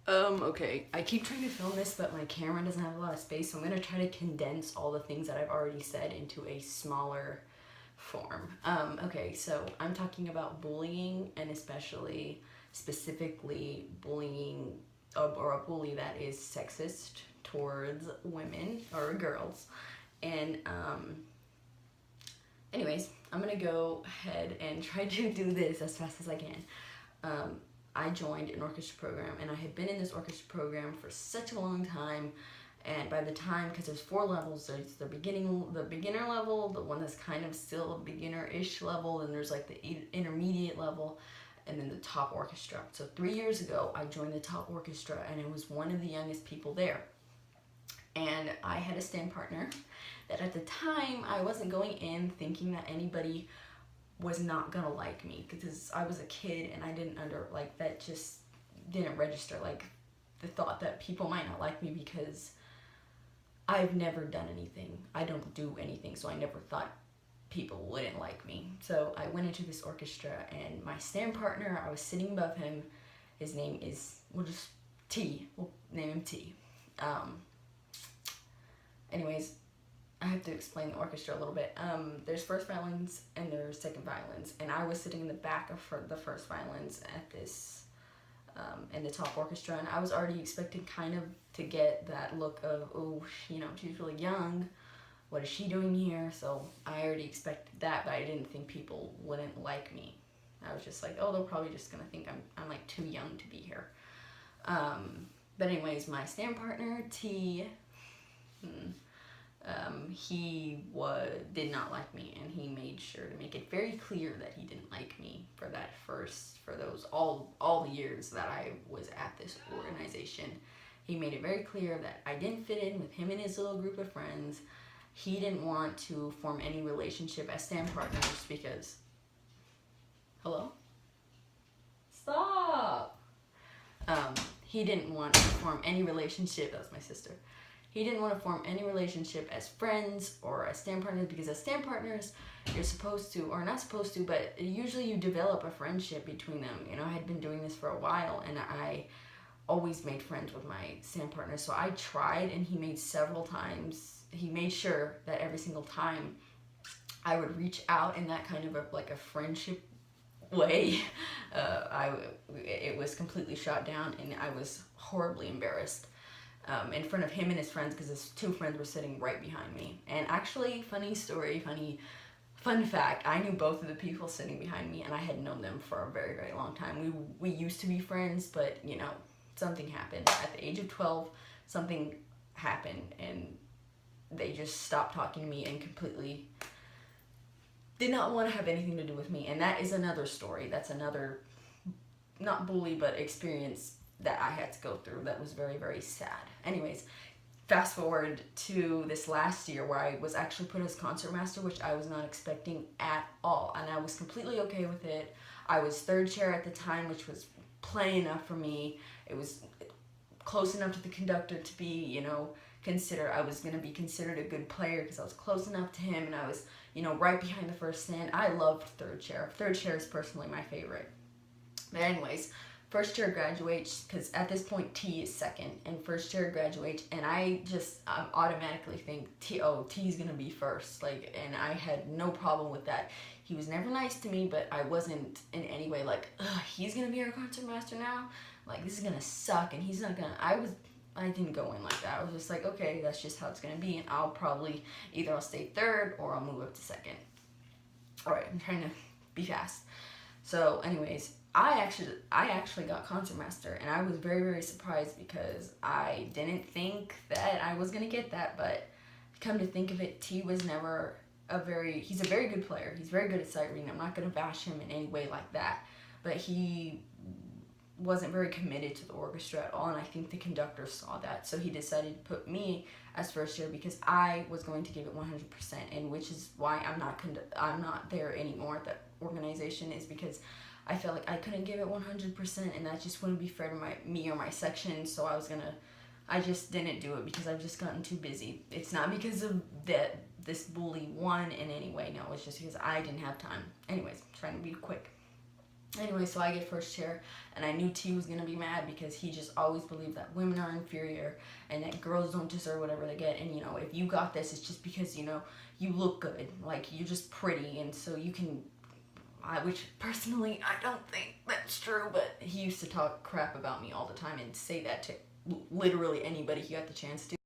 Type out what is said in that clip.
Okay. I keep trying to film this, but my camera doesn't have a lot of space, so I'm gonna try to condense all the things that I've already said into a smaller form. Okay, so I'm talking about bullying, and specifically bullying, or a bully that is sexist towards women or girls. And, anyways, I'm gonna go ahead and try to do this as fast as I can. I joined an orchestra program, and I had been in this orchestra program for such a long time. And by the time, because there's 4 levels, there's the beginner level, the one that's kind of still a beginner-ish level, and there's like the intermediate level, and then the top orchestra. So 3 years ago, I joined the top orchestra, and I was one of the youngest people there. And I had a stand partner that at the time I wasn't going in thinking that anybody was not gonna like me, because I was a kid and I didn't that just didn't register, like the thought that people might not like me because I've never done anything. I don't do anything, so I never thought people wouldn't like me. So I went into this orchestra, and my stand partner, I was sitting above him. His name is, we'll just T. We'll name him T. Anyways, I have to explain the orchestra a little bit. There's first violins and there's second violins, and I was sitting in the back of the first violins at this, in the top orchestra, and I was already expecting kind of to get that look of, oh, she's really young, what is she doing here? So I already expected that, but I didn't think people wouldn't like me. I was just like, oh, they're probably just gonna think I'm like too young to be here. But anyways, my stand partner, T, he did not like me, and he made sure to make it very clear that he didn't like me for those all the years that I was at this organization. He made it very clear that I didn't fit in with him and his little group of friends. He didn't want to form any relationship as stand partners because, hello? Stop! He didn't want to form any relationship, that was my sister. He didn't want to form any relationship as friends or as stand partners, because as stand partners, you're supposed to, or not supposed to, but usually you develop a friendship between them. I had been doing this for a while, and I always made friends with my stand partners. So I tried, and he made sure that every single time I would reach out in that kind of a friendship way, it was completely shot down, and I was horribly embarrassed. In front of him and his friends, because his 2 friends were sitting right behind me. And actually, fun fact, I knew both of the people sitting behind me, and I had known them for a very, very long time. We used to be friends, but, something happened. At the age of 12, something happened, and they just stopped talking to me and completely did not want to have anything to do with me. And that is another story. That's another, not bully, but experience that I had to go through that was very, very sad. Anyways, fast forward to this last year where I was actually put as concertmaster, which I was not expecting at all, and I was completely okay with it. I was 3rd chair at the time, which was plenty enough for me. It was close enough to the conductor to be, I was going to be considered a good player because I was close enough to him, and I was, right behind the first stand. I loved 3rd chair. 3rd chair is personally my favorite. But anyways, first chair graduates, because at this point T is 2nd, and first chair graduates, and I just automatically think T's gonna be first, and I had no problem with that. He was never nice to me, but I wasn't in any way like, ugh, he's gonna be our concertmaster now? Like, this is gonna suck, and he's not gonna, I didn't go in like that. I was just like, okay, that's just how it's gonna be, and I'll probably, either I'll stay 3rd, or I'll move up to 2nd. Alright, I'm trying to be fast. So, anyways, I actually got concertmaster, and I was very, very surprised because I didn't think that I was gonna get that. But come to think of it, T was never he's a very good player. He's very good at sight reading. I'm not gonna bash him in any way like that, but he wasn't very committed to the orchestra at all, and I think the conductor saw that, so he decided to put me as first chair because I was going to give it 100%, and which is why I'm not there anymore at that organization, is because I felt like I couldn't give it 100%, and that just wouldn't be fair to me or my section, so I just didn't do it because I've just gotten too busy. It's not because of this bully won in any way, no, it's just because I didn't have time. Anyways, trying to be quick. Anyway, so I get first chair, and I knew T was gonna be mad because he just always believed that women are inferior and that girls don't deserve whatever they get. And if you got this, it's just because you look good, like you're just pretty, and so you can. Which personally I don't think that's true, but he used to talk crap about me all the time and say that to literally anybody he got the chance to.